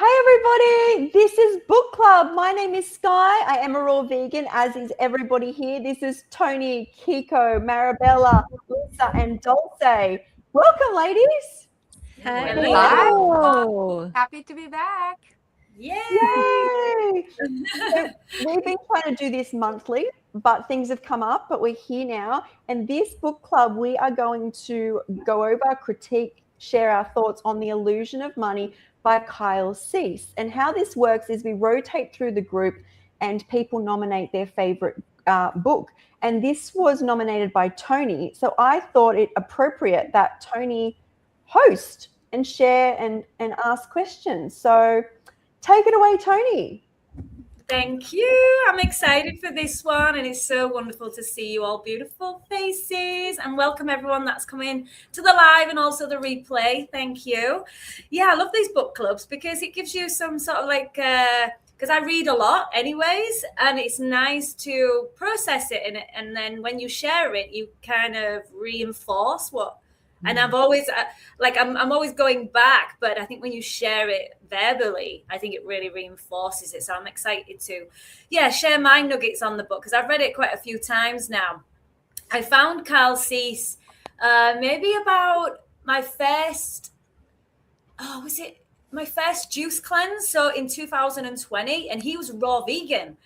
Hey everybody, this is Book Club. My name is Sky. I am a raw vegan, as is everybody here. This is Tony, Kiko, Marabella, Lisa, and Dulce. Welcome, ladies. Hi. Hello. Happy to be back. Yay! So we've been trying to do this monthly, but things have come up, but we're here now. And this book club, we are going to go over, critique, share our thoughts on The Illusion of Money by Kyle Cease. And how this works is we rotate through the group and people nominate their favorite book. And this was nominated by Tony. So I thought it appropriate that Tony host and share and ask questions. So take it away, Tony. Thank you. I'm excited for this one, and it's so wonderful to see you all beautiful faces, and welcome everyone that's coming to the live and also the replay. Thank you. Yeah, I love these book clubs because it gives you some sort of because I read a lot anyways, and it's nice to process it in it, and then when you share it, you kind of reinforce what. And I've always I'm always going back, but I think when you share it verbally, I think it really reinforces it. So I'm excited to, share my nuggets on the book because I've read it quite a few times now. I found Kyle Cease maybe about my first juice cleanse? So in 2020, and he was raw vegan,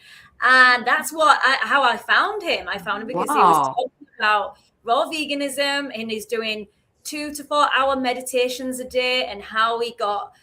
and that's how I found him. I found him because he was talking about raw veganism, and he's doing 2 to 4 hour meditations a day, and how he got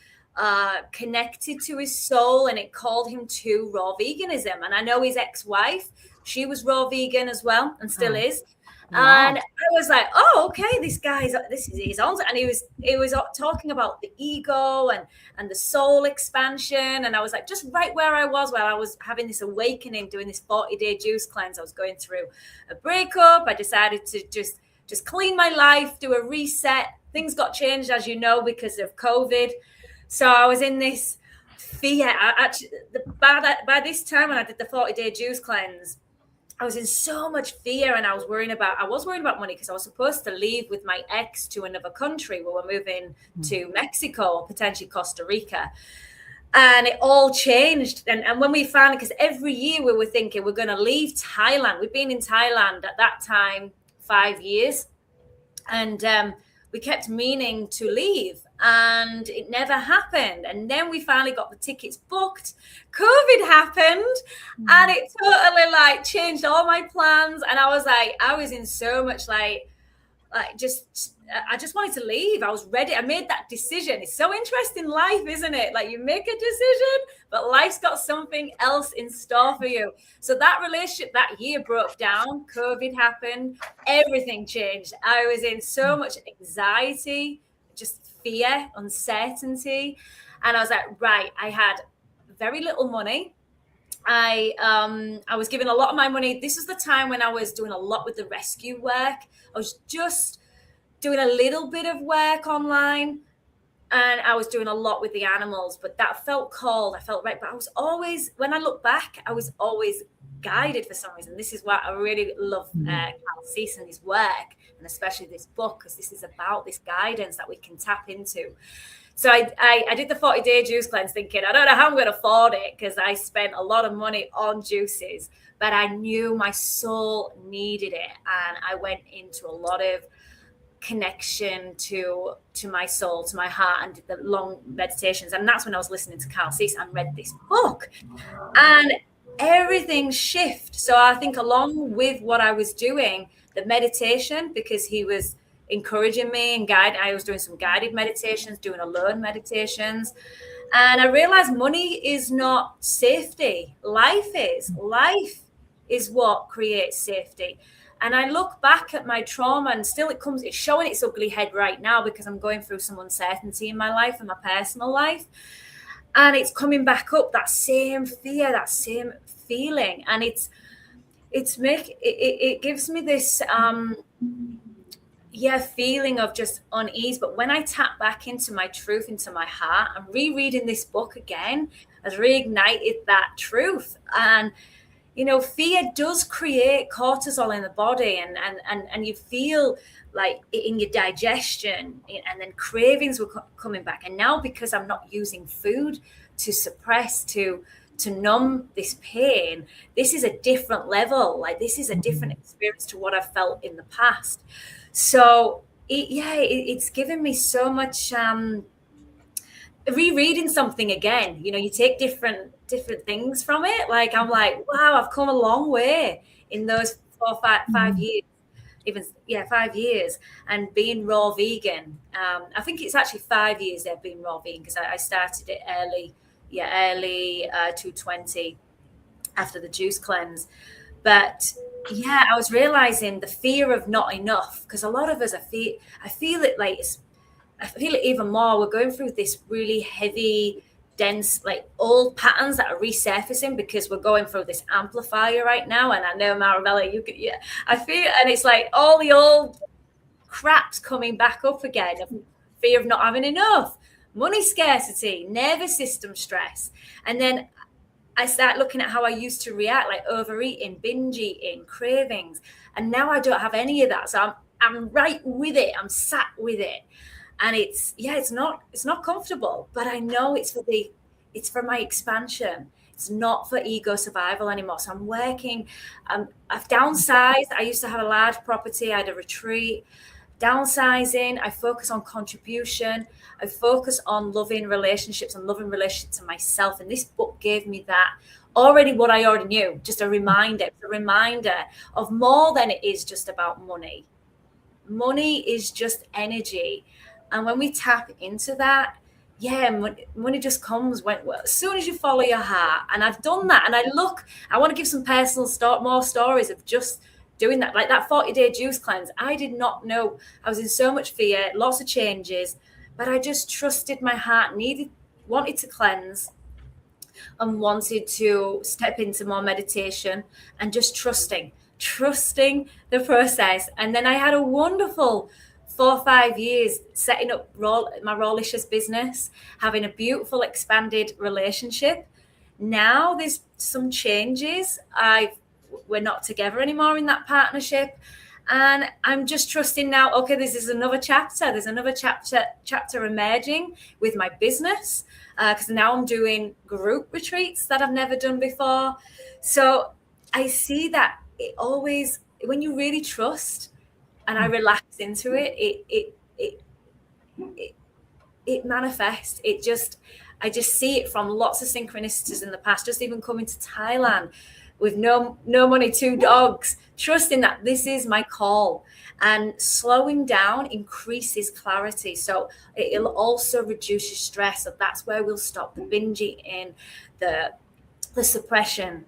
connected to his soul, and it called him to raw veganism. And I know his ex-wife, she was raw vegan as well, and still is. Wow. And I was like, oh, okay, this is his on. And he was talking about the ego and the soul expansion. And I was like, just right where I was having this awakening, doing this 40-day juice cleanse. I was going through a breakup. I decided to just clean my life, do a reset. Things got changed, as you know, because of COVID. So I was in this fear. By this time when I did the 40-day juice cleanse, I was in so much fear, and I was worried about money because I was supposed to leave with my ex to another country. We were moving to Mexico or potentially Costa Rica. And it all changed. And when we found it, because every year we were thinking we're going to leave Thailand. We'd been in Thailand at that time 5 years. And we kept meaning to leave, and it never happened. And then we finally got the tickets booked. COVID happened, and it totally changed all my plans. And I was in so much I just wanted to leave. I was ready. I made that decision. It's so interesting, life, isn't it? You make a decision, but life's got something else in store for you. So that relationship that year broke down. COVID happened. Everything changed. I was in so much anxiety, just fear, uncertainty. And I was like, right, I had very little money. I was giving a lot of my money. This was the time when I was doing a lot with the rescue work. I was just doing a little bit of work online, and I was doing a lot with the animals, but that felt cold. I felt right. But I was always, when I look back, I was always guided for some reason. This is why I really love Kyle Cease and his work, and especially this book, because this is about this guidance that we can tap into. So I did the 40-day juice cleanse thinking, I don't know how I'm going to afford it, because I spent a lot of money on juices, but I knew my soul needed it. And I went into a lot of connection to my soul, to my heart, and did the long meditations. And that's when I was listening to Kyle Cease and read this book, and everything shifted. So I think along with what I was doing, the meditation, because he was encouraging me and I was doing some guided meditations, doing alone meditations. And I realized money is not safety. Life is what creates safety. And I look back at my trauma, and still it's showing its ugly head right now, because I'm going through some uncertainty in my life and my personal life. And it's coming back up, that same fear, that same feeling. And it gives me this feeling of just unease. But when I tap back into my truth, into my heart, and rereading this book again has reignited that truth. And fear does create cortisol in the body, and you feel like in your digestion, and then cravings were coming back. And now, because I'm not using food to suppress, to numb this pain, this is a different level. Like, this is a different experience to what I've felt in the past. So it's given me so much rereading something again. You take different things from it. Like, I'm like, wow, I've come a long way in those 5 years, even 5 years, and being raw vegan. I think it's actually 5 years they've been raw vegan, because I started it early 220 after the juice cleanse. But I was realizing the fear of not enough, because a lot of us, I feel it even more. We're going through this really heavy, dense, like old patterns that are resurfacing, because we're going through this amplifier right now. And I know, Marabella, I feel, and it's like all the old crap's coming back up again, of fear of not having enough, money scarcity, nervous system stress. And then I start looking at how I used to react, like overeating, binge eating, cravings. And now I don't have any of that. So I'm right with it. I'm sat with it. And it's not comfortable, but I know it's for my expansion. It's not for ego survival anymore. So I'm working. I've downsized. I used to have a large property. I had a retreat. Downsizing. I focus on contribution. I focus on loving relationships and loving relationships to myself. And this book gave me that already, what I already knew, just a reminder. It's a reminder of more than it is just about money. Money is just energy. And when we tap into that, money just comes as soon as you follow your heart. And I've done that. And I want to give some personal more stories of just doing that. Like that 40-day juice cleanse. I did not know. I was in so much fear, lots of changes, but I just trusted my heart, wanted to cleanse, and wanted to step into more meditation, and just trusting the process. And then I had a wonderful 4 or 5 years setting up my Rawlicious business, having a beautiful expanded relationship. Now there's some changes. We're not together anymore in that partnership, and I'm just trusting now. Okay, this is another chapter. There's another chapter emerging with my business, because now I'm doing group retreats that I've never done before. So I see that it always, when you really trust, and I relax into it, it manifests. I just see it from lots of synchronicities in the past. Just even coming to Thailand with no money, 2 dogs, trusting that this is my call. And slowing down increases clarity. So it'll also reduce your stress. So that's where we'll stop the binge eating, the suppression,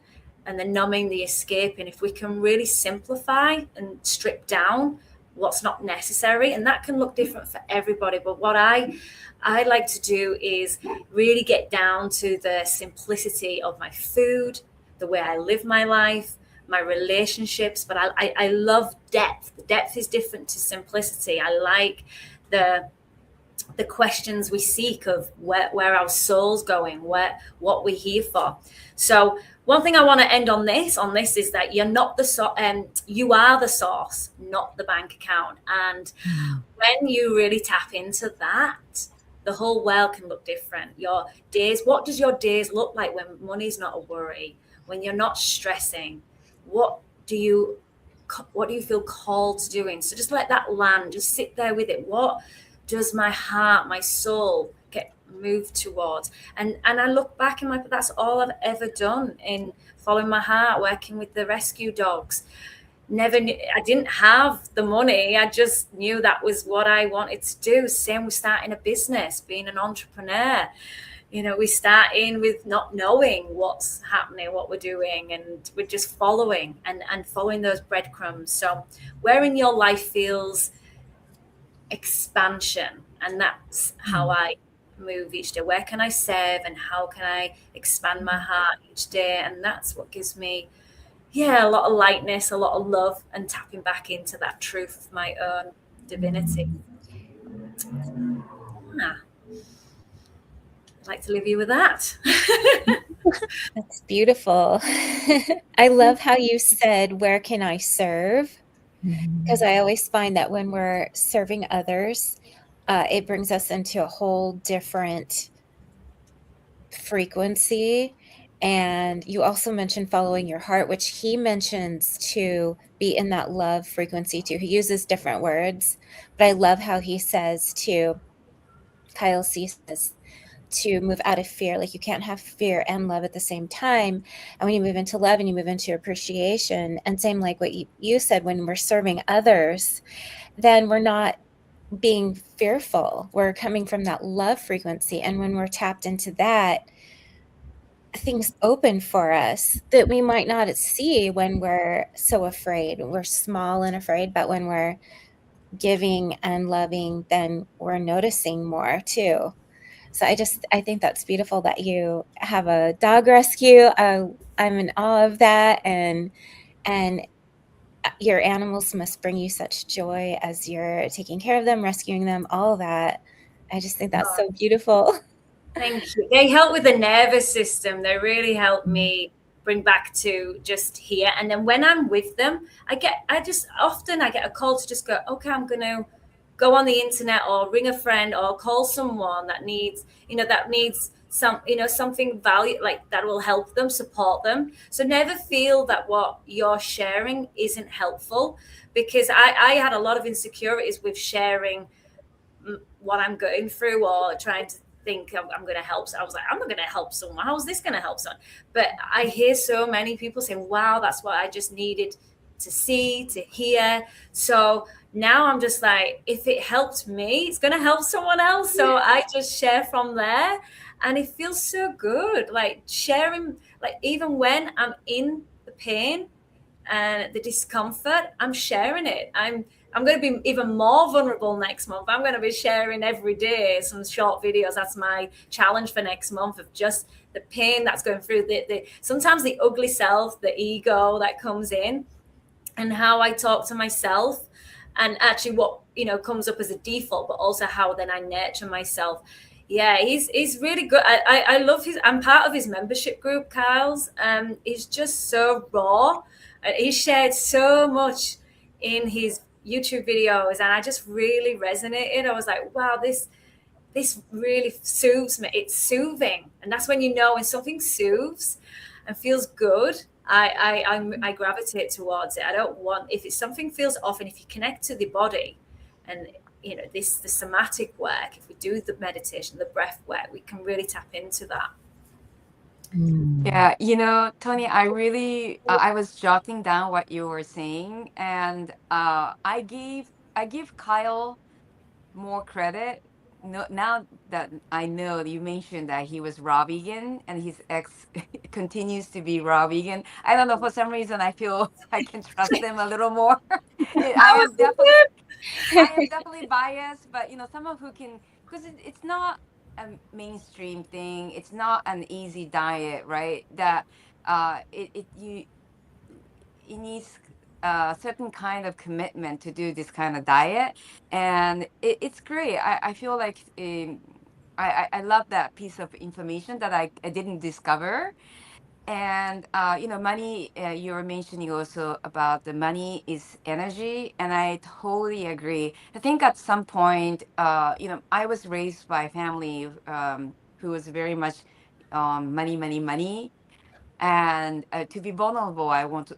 and the numbing, the escaping. If we can really simplify and strip down what's not necessary, and that can look different for everybody. But what I like to do is really get down to the simplicity of my food, the way I live my life, my relationships. But I love depth. The depth is different to simplicity. I like the questions we seek of where our soul's going, what we're here for. So one thing I want to end on this is that you're not you are the source, not the bank account. And when you really tap into that, the whole world can look different. Your days, what does your days look like when money's not a worry? When you're not stressing, what do you feel called to doing? So just let that land, just sit there with it. What does my heart, my soul get moved towards? And I look back and that's all I've ever done in following my heart, working with the rescue dogs. I didn't have the money. I just knew that was what I wanted to do. Same with starting a business, being an entrepreneur. We start in with not knowing what's happening, what we're doing, and we're just following and following those breadcrumbs. So where in your life feels expansion, and that's how I move each day. Where can I serve, and how can I expand my heart each day? And that's what gives me a lot of lightness, a lot of love, and tapping back into that truth of my own divinity. I'd like to leave you with that. That's beautiful. I love how you said, "Where can I serve?" Because I always find that when we're serving others, it brings us into a whole different frequency. And you also mentioned following your heart, which he mentions to be in that love frequency too. He uses different words, but I love how he says to Kyle C says to move out of fear. Like you can't have fear and love at the same time. And when you move into love and you move into appreciation, and same like what you said, when we're serving others, then we're not being fearful. We're coming from that love frequency. And when we're tapped into that, things open for us that we might not see when we're so afraid. We're small and afraid, but when we're giving and loving, then we're noticing more too. So I think that's beautiful that you have a dog rescue. I'm in awe of that, and your animals must bring you such joy as you're taking care of them, rescuing them, all of that. I just think that's so beautiful. Thank you. They help with the nervous system. They really help me bring back to just here. And then when I'm with them, I get a call to just go, okay, I'm going to go on the internet or ring a friend or call someone that needs some, something value, like that will help them, support them. So never feel that what you're sharing isn't helpful, because I had a lot of insecurities with sharing what I'm going through or trying to think I'm going to help. So I was like, I'm not going to help someone. How is this going to help someone? But I hear so many people saying, wow, that's what I just needed to see, to hear. So now I'm just like, if it helped me, it's going to help someone else. So I just share from there. And it feels so good. Like sharing, like even when I'm in the pain and the discomfort, I'm sharing it. I'm going to be even more vulnerable next month. I'm going to be sharing every day some short videos. That's my challenge for next month, of just the pain that's going through the sometimes the ugly self, the ego that comes in, and how I talk to myself, and actually what comes up as a default, but also how then I nurture myself. Yeah, he's really good. I love his. I'm part of his membership group, Kyle's. He's just so raw. He shared so much in his YouTube videos, and I just really resonated. I was like, wow, this really soothes me. It's soothing, and that's when when something soothes and feels good. I gravitate towards it. I don't want, if it's something feels off, and if you connect to the body, and the somatic work, if we do the meditation, the breath work, we can really tap into that. Yeah, Tony, I really I was jotting down what you were saying, and I give Kyle more credit. No, now that I know you mentioned that he was raw vegan and his ex continues to be raw vegan, I don't know, for some reason I feel I can trust them a little more. I am definitely biased, but someone who can, because it's not a mainstream thing. It's not an easy diet, right? That it needs a certain kind of commitment to do this kind of diet, and it's great. I feel like I love that piece of information that I didn't discover. And money, you were mentioning also about the money is energy, and I totally agree. I think at some point, I was raised by a family who was very much money, money, money. And to be vulnerable, I want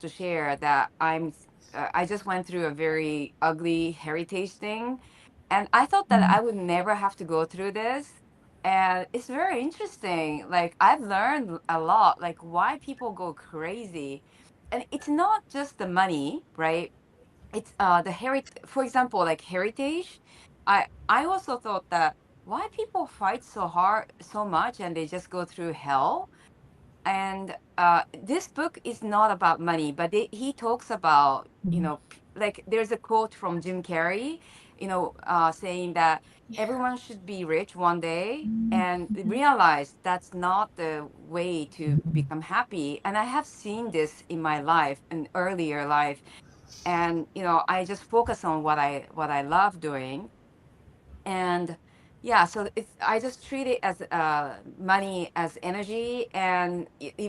to share that I just went through a very ugly heritage thing, and I thought that I would never have to go through this. And it's very interesting. Like I've learned a lot, like why people go crazy, and it's not just the money, right? It's the heritage. For example, like heritage. I also thought that why people fight so hard, so much, and they just go through hell. And this book is not about money, but he talks about, like there's a quote from Jim Carrey, saying that everyone should be rich one day, and realize that's not the way to become happy. And I have seen this in my life, in earlier life, and I just focus on what I love doing. And yeah, so I just treat it as money as energy, and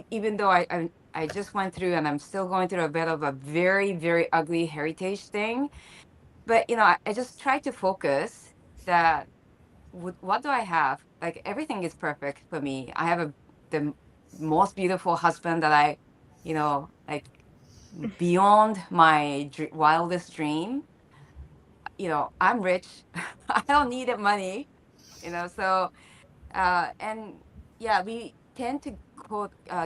even though I just went through and I'm still going through a bit of a very, very ugly heritage thing, but I just try to focus that what do I have? Like everything is perfect for me. I have the most beautiful husband that like beyond my wildest dream. I'm rich. I don't need the money. So and yeah, we tend to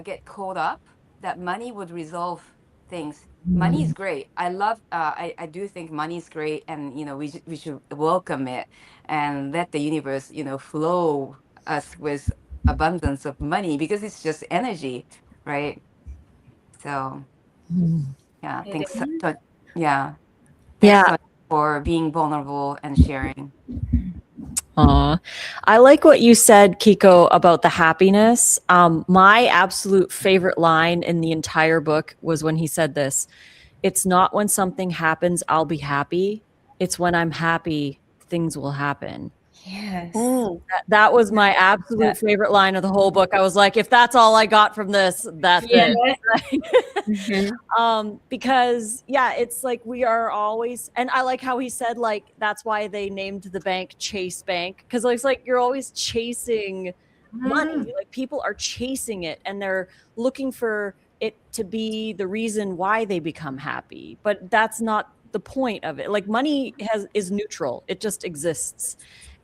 get caught up that money would resolve things. Money is great. I do think money is great, and we should welcome it and let the universe flow us with abundance of money, because it's just energy, right? So yeah, It thanks. is. Yeah, thanks Yeah. so much for being vulnerable and sharing. Aw. I like what you said, Kiko, about the happiness. My absolute favorite line in the entire book was when he said this: "It's not when something happens, I'll be happy. It's when I'm happy, things will happen." Yes. That was my absolute favorite line of the whole book. I was like, if that's all I got from this, that's Yeah. it. Because yeah, it's like we are always, and I like how he said, like, that's why they named the bank Chase Bank, because it's like you're always chasing money. Like people are chasing it and they're looking for it to be the reason why they become happy, but that's not the point of it. Like money is neutral, it just exists,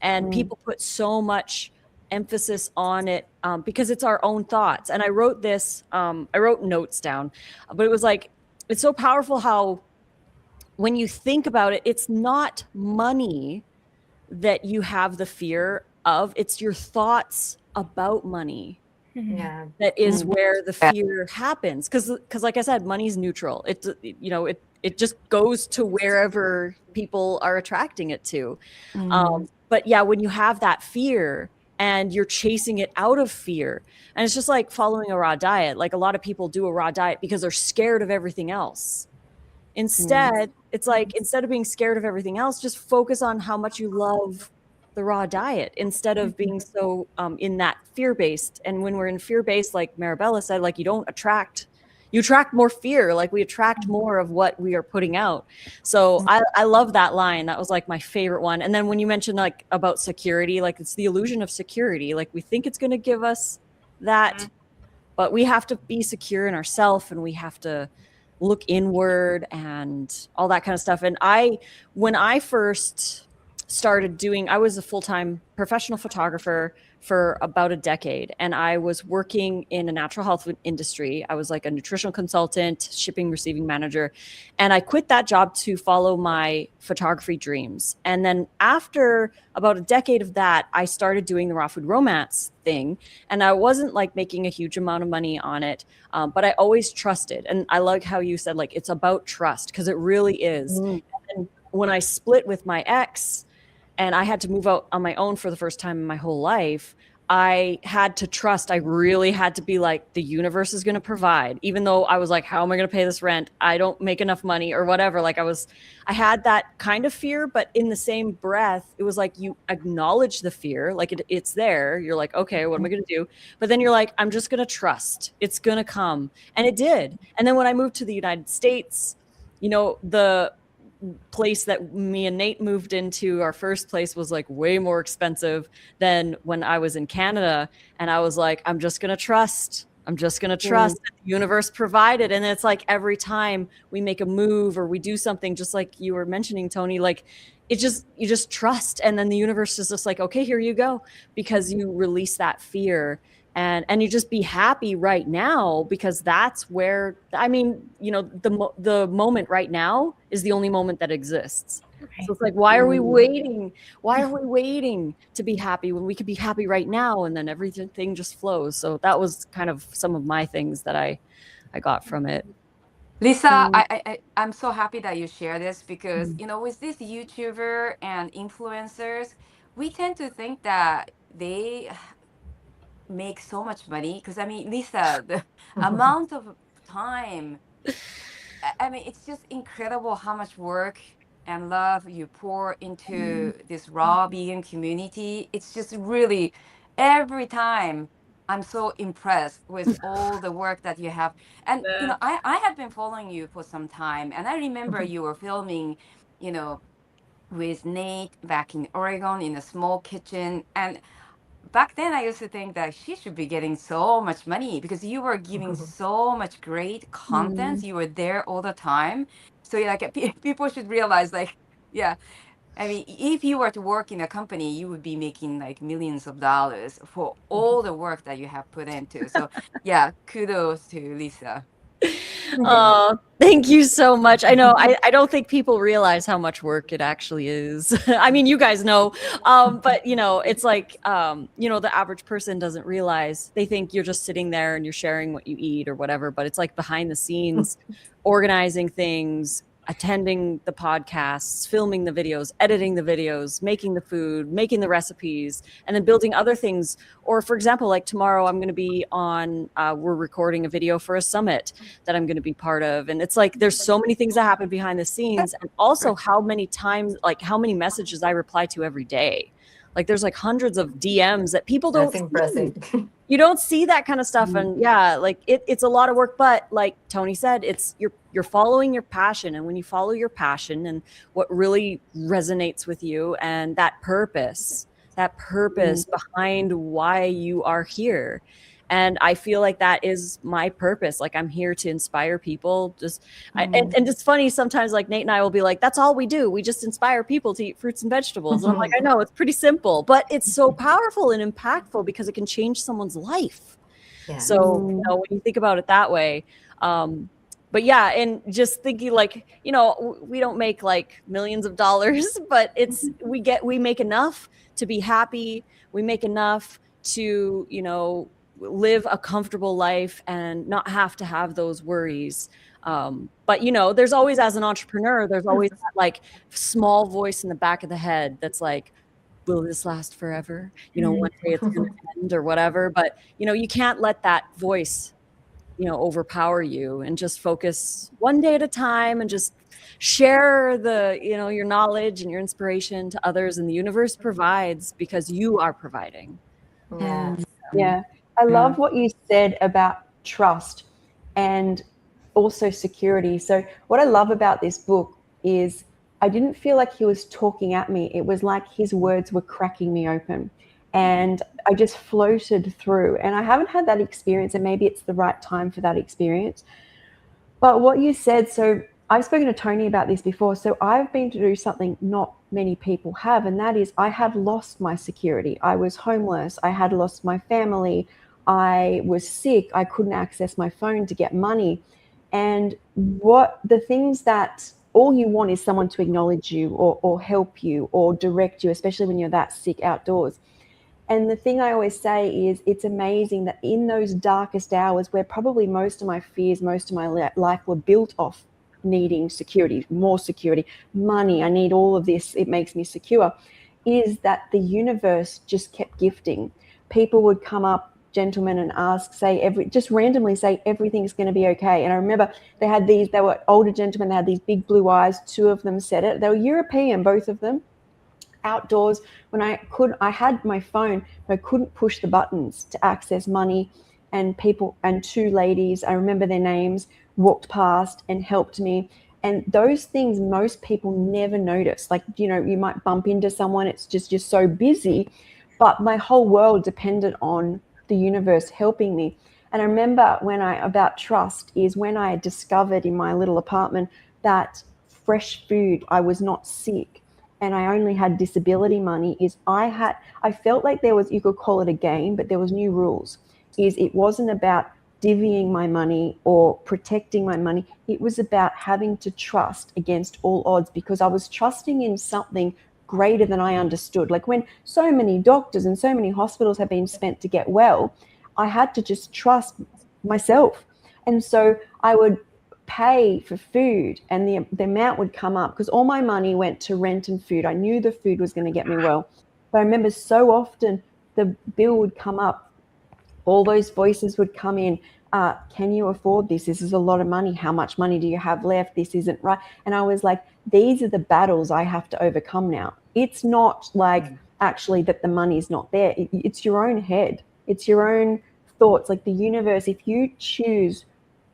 and people put so much emphasis on it because it's our own thoughts. And I wrote this, I wrote notes down, but it was like, it's so powerful how when you think about it, it's not money that you have the fear of, it's your thoughts about money. Yeah. That is where the fear happens, because like I said, money's neutral. It just goes to wherever people are attracting it to. But yeah, when you have that fear and you're chasing it out of fear, and it's just like following a raw diet. Like a lot of people do a raw diet because they're scared of everything else. Instead, it's like, instead of being scared of everything else, just focus on how much you love the raw diet instead of being so in that fear-based. And when we're in fear-based, like Marabella said, like you attract more fear. Like we attract more of what we are putting out. So I love that line. That was like my favorite one. And then when you mentioned like about security, like it's the illusion of security. Like we think it's going to give us that, but we have to be secure in ourselves, and we have to look inward and all that kind of stuff. And when I first started I was a full-time professional photographer for about a decade, and I was working in a natural health industry. I was like a nutritional consultant, shipping, receiving manager, and I quit that job to follow my photography dreams. And then after about a decade of that, I started doing the Raw Food Romance thing, and I wasn't like making a huge amount of money on it, but I always trusted. And I like how you said, like, it's about trust, because it really is. And when I split with my ex and I had to move out on my own for the first time in my whole life, I had to trust. I really had to be like, the universe is going to provide, even though I was like, how am I going to pay this rent? I don't make enough money or whatever. Like I had that kind of fear, but in the same breath, it was like, you acknowledge the fear, like it's there. You're like, okay, what am I going to do? But then you're like, I'm just going to trust it's going to come. And it did. And then when I moved to the United States, the place that me and Nate moved into, our first place, was like way more expensive than when I was in Canada. And I was like, I'm just going to trust that the universe provided. And it's like every time we make a move or we do something, just like you were mentioning, Tony, like you just trust. And then the universe is just like, okay, here you go, because you release that fear. And you just be happy right now, because that's where, I mean, the moment right now is the only moment that exists. So it's like, why are we waiting? Why are we waiting to be happy when we could be happy right now? And then everything just flows. So that was kind of some of my things that I got from it. Lisa, I'm so happy that you share this, because with this YouTuber and influencers, we tend to think that they make so much money. Because I mean, Lisa, the amount of time, I mean, it's just incredible how much work and love you pour into this raw vegan community, it's just really, every time I'm so impressed with all the work that you have. And, I have been following you for some time, and I remember you were filming, with Nate back in Oregon in a small kitchen. And back then I used to think that she should be getting so much money because you were giving so much great content. You were there all the time. So like people should realize, like, yeah, I mean, if you were to work in a company, you would be making like millions of dollars for all the work that you have put into. So yeah, kudos to Lisa. Oh, thank you so much. I know I don't think people realize how much work it actually is. I mean, you guys know, but it's like, the average person doesn't realize. They think you're just sitting there and you're sharing what you eat or whatever, but it's like behind the scenes, organizing things, attending the podcasts, filming the videos, editing the videos, making the food, making the recipes, and then building other things. Or for example, like tomorrow I'm going to be on, we're recording a video for a summit that I'm going to be part of. And it's like, there's so many things that happen behind the scenes, and also how many times, like how many messages I reply to every day. Like there's like hundreds of DMs that people don't That's impressive. You don't see that kind of stuff. And yeah, like it's a lot of work, but like Tony said, it's you're following your passion. And when you follow your passion and what really resonates with you, and that purpose behind why you are here. And I feel like that is my purpose. Like I'm here to inspire people. And it's funny sometimes, like Nate and I will be like, that's all we do. We just inspire people to eat fruits and vegetables. And I'm like, I know it's pretty simple, but it's so powerful and impactful because it can change someone's life. Yeah. So, when you think about it that way, but yeah, and just thinking like, we don't make like millions of dollars, but we make enough to be happy. We make enough to, live a comfortable life and not have to have those worries. But there's always, as an entrepreneur, there's always that like small voice in the back of the head that's like, will this last forever? One day it's going to end or whatever. But, you can't let that voice, overpower you, and just focus one day at a time and just share your knowledge and your inspiration to others. And the universe provides because you are providing. Yeah. I love what you said about trust and also security. So what I love about this book is I didn't feel like he was talking at me. It was like his words were cracking me open, and I just floated through. And I haven't had that experience, and maybe it's the right time for that experience. But what you said, so I've spoken to Tony about this before. So I've been to do something not many people have, and that is I have lost my security. I was homeless. I had lost my family. I was sick. I couldn't access my phone to get money. And the things that all you want is someone to acknowledge you or help you or direct you, especially when you're that sick outdoors. And the thing I always say is it's amazing that in those darkest hours where probably most of my fears, most of my life were built off needing security, more security, money, I need all of this, it makes me secure, is that the universe just kept gifting. People would come up, gentlemen, and just randomly say everything's going to be okay. And I remember they were older gentlemen, they had these big blue eyes, two of them said it. They were European, both of them, outdoors. When I had my phone, but I couldn't push the buttons to access money, and people, and two ladies, I remember their names, walked past and helped me. And those things most people never notice. Like, you might bump into someone, it's just, you're so busy, but my whole world depended on the universe helping me. And I remember about trust is when I discovered in my little apartment that fresh food, I was not sick, and I only had disability money, I felt like there was, you could call it a game, but there was new rules. It wasn't about divvying my money or protecting my money. It was about having to trust against all odds, because I was trusting in something greater than I understood. Like when so many doctors and so many hospitals have been spent to get well, I had to just trust myself. And so I would pay for food, and the amount would come up because all my money went to rent and food. I knew the food was going to get me well. But I remember so often the bill would come up, all those voices would come in. Can you afford this? This is a lot of money. How much money do you have left? This isn't right. And I was like, these are the battles I have to overcome now. It's not like actually that the money's not there. It's your own head. It's your own thoughts. Like the universe, if you choose,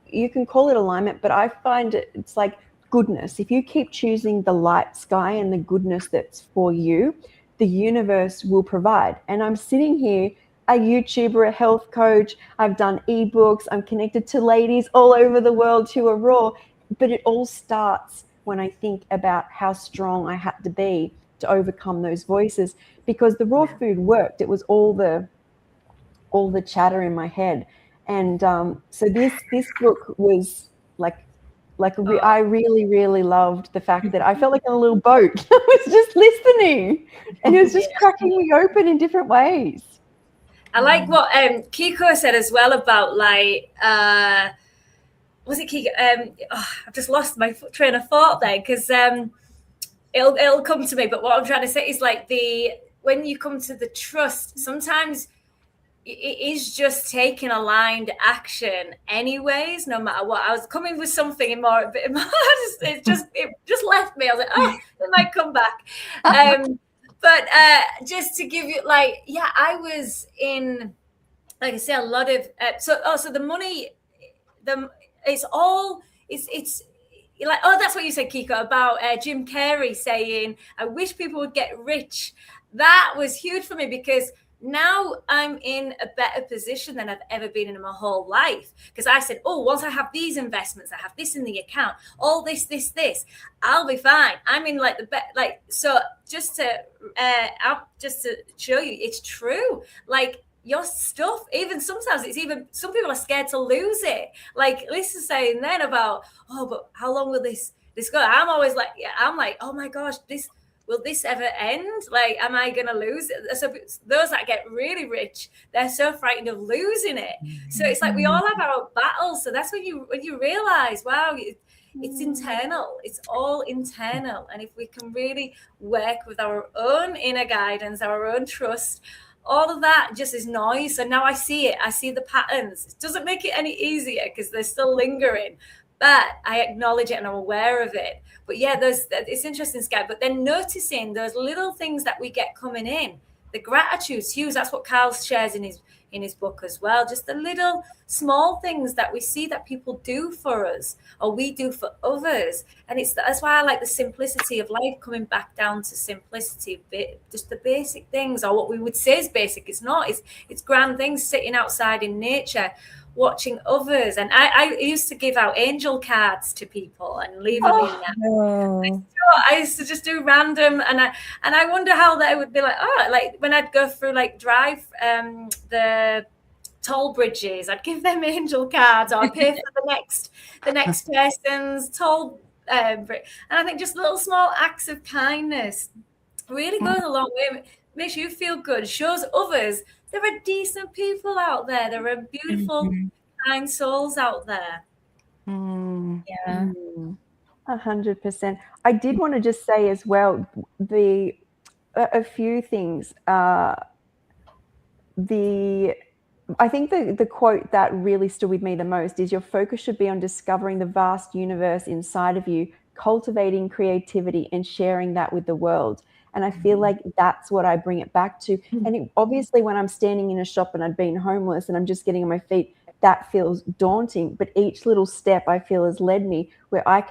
you can call it alignment, but I find it's like goodness. If you keep choosing the light sky and the goodness that's for you, the universe will provide. And I'm sitting here, a YouTuber, a health coach, I've done ebooks, I'm connected to ladies all over the world who are raw, but it all starts when I think about how strong I had to be to overcome those voices, because the raw food worked. It was all the chatter in my head. And so this book was I really, really loved the fact that I felt like in a little boat. I was just listening, and it was just cracking me open in different ways. I like what Kiko said as well about like, was it Kiko? I've just lost my train of thought there, because it'll come to me. But what I'm trying to say is like when you come to the trust, sometimes it is just taking aligned action anyways, no matter what. I was coming with something a bit more it just left me. I was like, oh, it might come back. But just to give you I was in, like I say, a lot of so the money, it's like, oh, that's what you said, Kiko, about Jim Carrey saying, I wish people would get rich. That was huge for me, because now I'm in a better position than I've ever been in my whole life. Because I said, oh, once I have these investments, I have this in the account, all this, I'll be fine. I'm in like so just to show you, it's true. Like your stuff, even sometimes some people are scared to lose it. Like Lisa's saying then about, oh, but how long will this go? I'm always like, oh my gosh, will this ever end? Like, am I going to lose it? So those that get really rich, they're so frightened of losing it. So it's like we all have our battles. So that's when you realize, wow, it's internal. It's all internal. And if we can really work with our own inner guidance, our own trust, all of that just is noise. So now I see it. I see the patterns. It doesn't make it any easier because they're still lingering. But I acknowledge it and I'm aware of it. But yeah, it's interesting, Sky. But then noticing those little things that we get coming in, the gratitude's huge. That's what Carl shares in his book as well. Just the little small things that we see that people do for us or we do for others. And that's why I like the simplicity of life, coming back down to simplicity, just the basic things, or what we would say is basic. It's not. It's grand things, sitting outside in nature, watching others. And I used to give out angel cards to people and leave them in there. Oh. I used to just do random, and I wonder how they would be like, oh, like when I'd go through drive the toll bridges, I'd give them angel cards, or I'd pay for the next person's toll bridge. And I think just little small acts of kindness really goes a long way. Makes you feel good, shows others there are decent people out there. There are beautiful, kind souls out there. Yeah. 100%. I did want to just say as well, a few things. I think the quote that really stood with me the most is, your focus should be on discovering the vast universe inside of you, cultivating creativity and sharing that with the world. And I feel like that's what I bring it back to. And obviously when I'm standing in a shop and I've been homeless and I'm just getting on my feet, that feels daunting. But each little step I feel has led me where I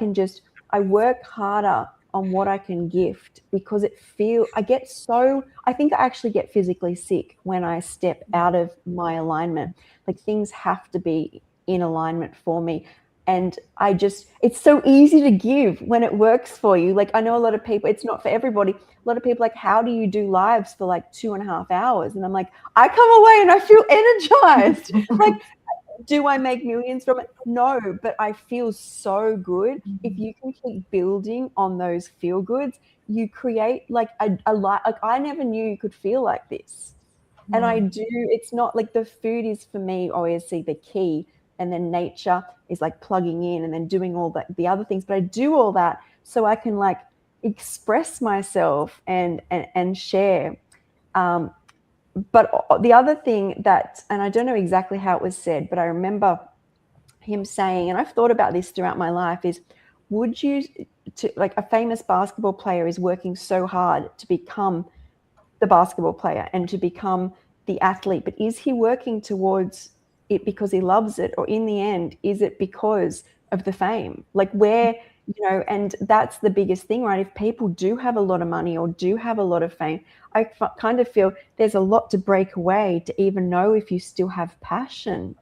work harder on what I can gift, because I think I actually get physically sick when I step out of my alignment. Like things have to be in alignment for me. And it's so easy to give when it works for you. Like I know a lot of people, it's not for everybody. A lot of people like, how do you do lives for 2.5 hours? And I'm like, I come away and I feel energized. Like, do I make millions from it? No, but I feel so good. If you can keep building on those feel goods, you create a life. Like I never knew you could feel like this. And I do. It's not like the food is for me obviously the key. And then nature is plugging in and then doing all the other things. But I do all that so I can express myself and share. But the other thing and I don't know exactly how it was said, but I remember him saying, and I've thought about this throughout my life, is would you, to like a famous basketball player is working so hard to become the basketball player and to become the athlete, but is he working towards it because he loves it, or in the end is it because of the fame? Like where, you know, and that's the biggest thing, right? If people do have a lot of money or do have a lot of fame, I kind of feel there's a lot to break away to even know if you still have passion.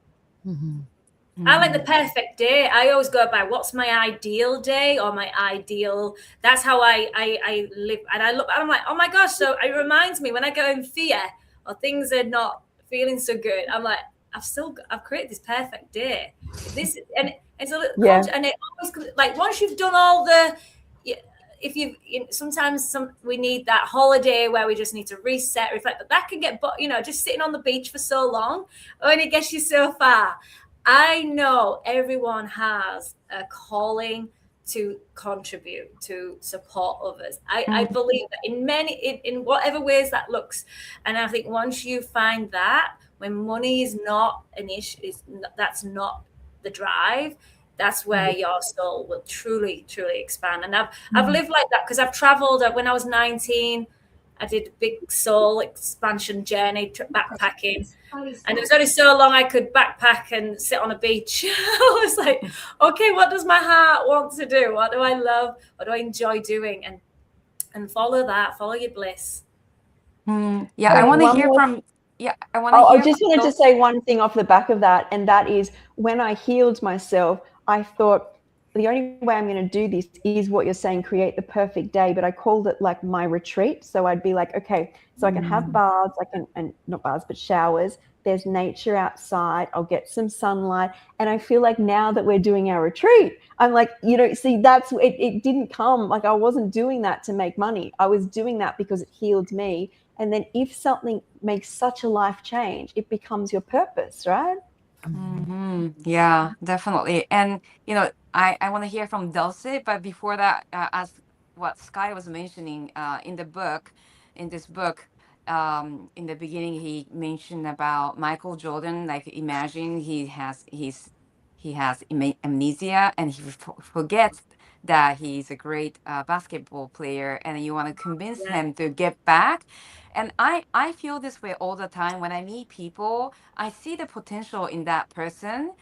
I like the perfect day. I always go by what's my ideal day or my ideal. That's how I live. And I look, I'm like, oh my gosh. So it reminds me when I go in fear or things are not feeling so good, I'm like, I've created this perfect day. This, and it's a little, Yeah. and it always, like once you've done all the, if you, sometimes we need that holiday where we just need to reset, reflect, but that can get, just sitting on the beach for so long, when it gets you so far. I know everyone has a calling to contribute, to support others. I believe that in whatever ways that looks. And I think once you find that, when money is not an issue, that's not the drive, that's where your soul will truly, truly expand. And I've lived like that because I've traveled. When I was 19, I did a big soul expansion journey, backpacking. And it was only so long I could backpack and sit on a beach. I was like, okay, what does my heart want to do? What do I love? What do I enjoy doing? And follow that, follow your bliss. Yeah, I want to hear from, I just wanted to say one thing off the back of that. And that is when I healed myself, I thought, the only way I'm going to do this is what you're saying, create the perfect day. But I called it like my retreat. So I'd be like, okay, so I can have baths, and not baths, but showers. There's nature outside. I'll get some sunlight. And I feel like now that we're doing our retreat, I'm like, see, that's it didn't come. Like I wasn't doing that to make money. I was doing that because it healed me. And then if something makes such a life change, it becomes your purpose, right? Yeah, definitely. And I want to hear from Dulce, but before that, as what Sky was mentioning, in this book, in the beginning, he mentioned about Michael Jordan. Like, imagine he has amnesia, and he forgets that he's a great basketball player, and you want to convince him to get back. And I feel this way all the time when I meet people. I see the potential in that person,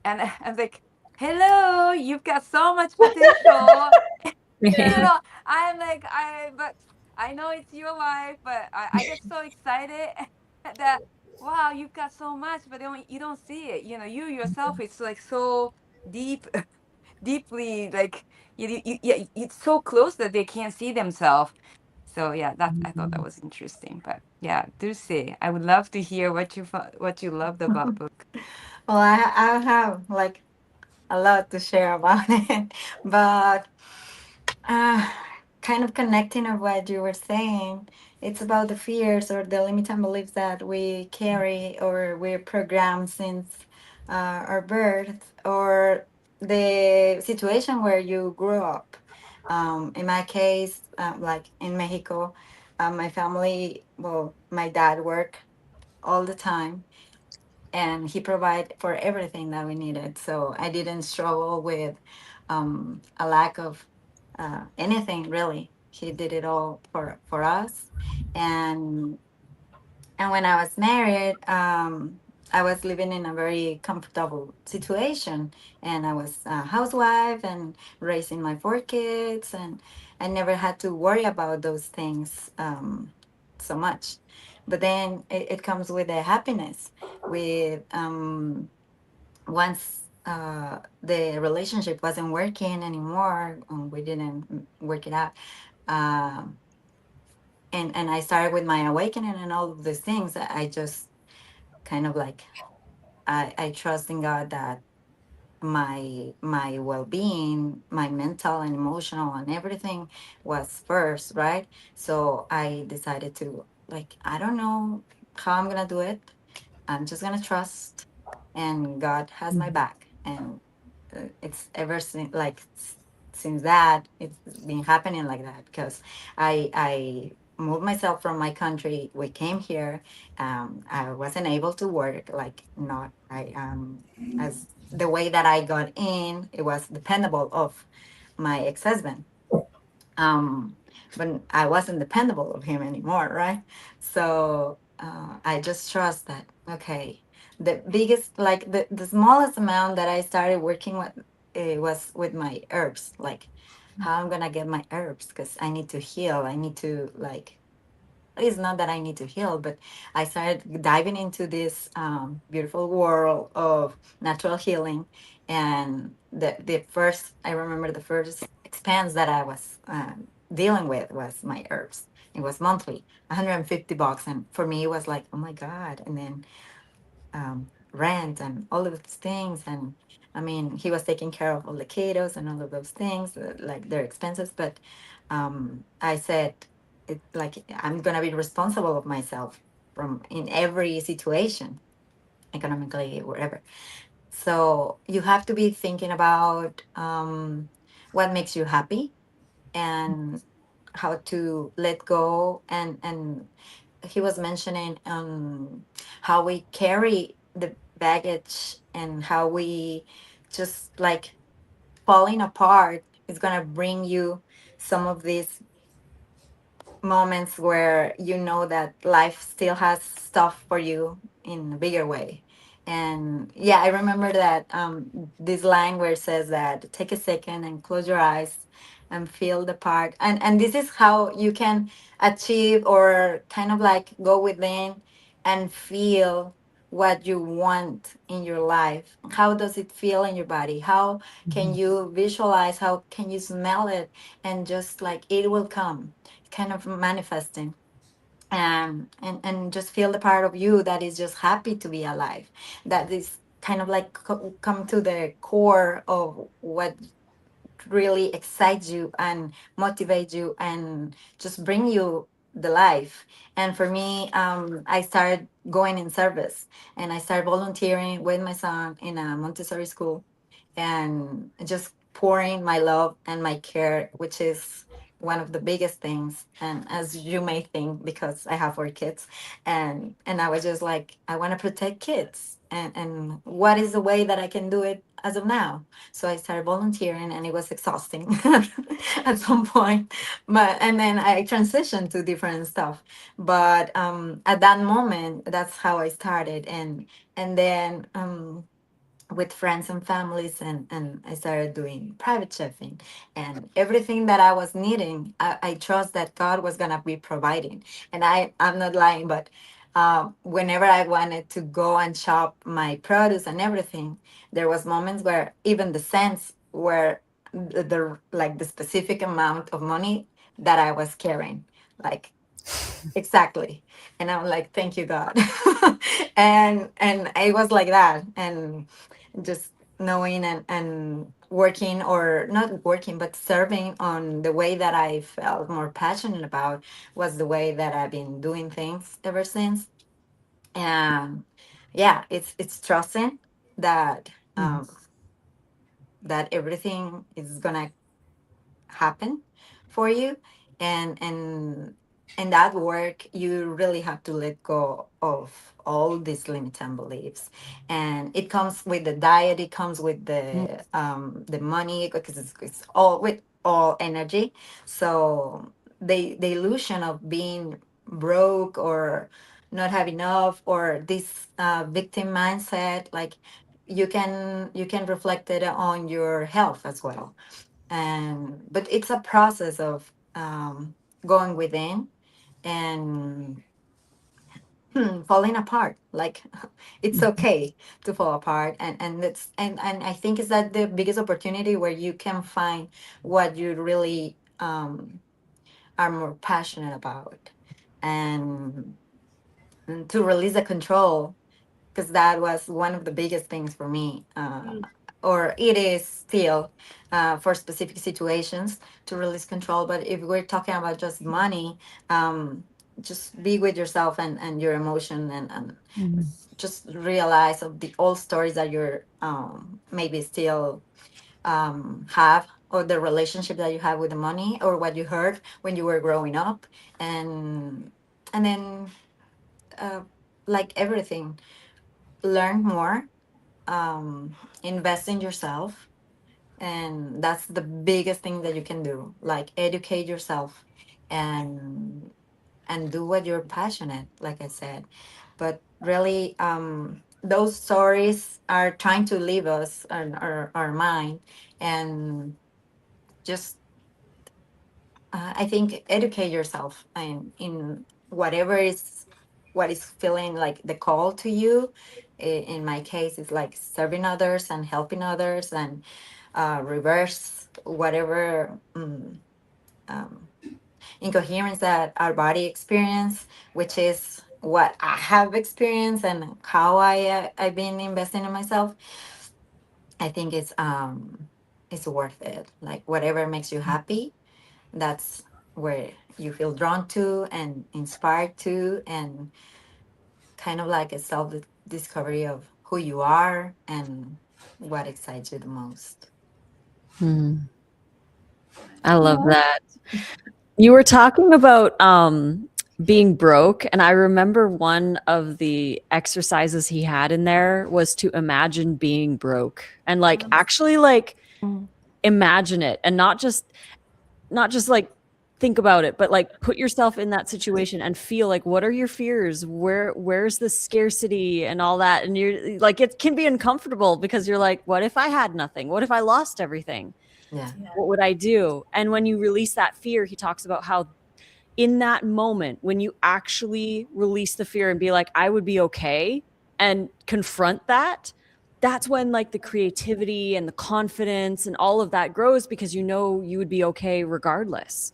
and I'm like, hello, you've got so much potential. I'm like, but I know it's your life, but I get so excited that, wow, you've got so much, but you don't see it. You yourself, it's like so deeply, like it's so close that they can't see themselves. So yeah, I thought that was interesting. But yeah, Dulce, I would love to hear what you loved about book. Well, I have like a lot to share about it, but kind of connecting of what you were saying, it's about the fears or the limiting beliefs that we carry or we're programmed since our birth, or the situation where you grew up. In my case, like in Mexico, my family, well, my dad worked all the time and he provided for everything that we needed. So I didn't struggle with a lack of anything really. He did it all for us, and when I was married, I was living in a very comfortable situation, and I was a housewife and raising my 4 kids, and I never had to worry about those things so much. But then it comes with a happiness with once the relationship wasn't working anymore, we didn't work it out. Um, and I started with my awakening and all of these things. I just kind of like I trust in God that my well-being, my mental and emotional and everything was first, right? So I decided to, like, I don't know how I'm gonna do it. I'm just gonna trust, and God has my back. And it's ever since, like, since that, it's been happening like that, because I moved myself from my country. We came here. I wasn't able to work, like, not I as the way that I got in, it was dependable of my ex-husband. um, but I wasn't dependable of him anymore, right? So I just trust that, okay, the biggest, like the smallest amount that I started working with, was with my herbs, like how I'm gonna get my herbs, because I need to heal. I need to, like, it's not that I need to heal, but I started diving into this beautiful world of natural healing. And the first, I remember the first expense that I was dealing with was my herbs. It was monthly, $150. And for me, it was like, oh my God. And then rent and all of those things. And I mean, he was taking care of all the kiddos and all of those things, like their expenses. But I said, it, like, I'm gonna be responsible of myself from in every situation, economically, wherever. So you have to be thinking about what makes you happy, and how to let go. And he was mentioning how we carry the baggage, and how we just, like, falling apart is going to bring you some of these moments where you know that life still has stuff for you in a bigger way. And yeah, I remember that this line where it says that take a second and close your eyes and feel the part. And this is how you can achieve, or kind of like go within and feel what you want in your life. How does it feel in your body? How can you visualize? How can you smell it? And just like it will come, kind of manifesting. And just feel the part of you that is just happy to be alive, that is kind of like come to the core of what really excites you and motivates you and just bring you the life. And for me, I started going in service, and I started volunteering with my son in a Montessori school, and just pouring my love and my care, which is one of the biggest things. And as you may think, because I have 4 kids, and I was just like, I want to protect kids, and what is the way that I can do it as of now? So I started volunteering, and it was exhausting at some point. But and then I transitioned to different stuff. But at that moment, that's how I started. And then with friends and families, and I started doing private chefing, and everything that I was needing, I trust that God was gonna be providing. And I'm not lying, but whenever I wanted to go and shop my produce and everything, there was moments where even the cents were the like the specific amount of money that I was carrying. Like, exactly. And I'm like, thank you, God. And it was like that. And just knowing and working, or not working, but serving on the way that I felt more passionate about, was the way that I've been doing things ever since. And yeah, it's trusting that that everything is gonna happen for you. And and and that work, you really have to let go of all these limiting beliefs. And it comes with the diet, it comes with the money, because it's all with all energy. So the illusion of being broke, or not have enough, or this victim mindset, like, you can reflect it on your health as well. And but it's a process of going within, and falling apart, like, it's okay to fall apart. And I think is that the biggest opportunity where you can find what you really are more passionate about. And, and to release the control, because that was one of the biggest things for me, or it is still, for specific situations, to release control. But if we're talking about just money, um, just be with yourself and your emotion, and just realize of the old stories that you're maybe still have, or the relationship that you have with the money, or what you heard when you were growing up. And and then, uh, like everything, learn more, invest in yourself, And that's the biggest thing that you can do, like educate yourself and do what you're passionate, like I said. But really, those stories are trying to leave us our mind, and just I think educate yourself in whatever is what is feeling like the call to you. In my case, it's like serving others and helping others, and reverse whatever um, incoherence that our body experience, which is what I have experienced and how I've been investing in myself. I think it's worth it. Like whatever makes you happy, that's where you feel drawn to and inspired to, and kind of like a self discovery of who you are and what excites you the most. I love that. You were talking about being broke, and I remember one of the exercises he had in there was to imagine being broke, and like actually like imagine it, and not just like think about it, but like put yourself in that situation and feel like, what are your fears? Where's the scarcity and all that? And you're like, it can be uncomfortable because you're like, what if I had nothing? What if I lost everything? Yeah. What would I do? And when you release that fear, he talks about how in that moment, when you actually release the fear and be like, I would be okay, and confront that, that's when like the creativity and the confidence and all of that grows, because you know you would be okay regardless,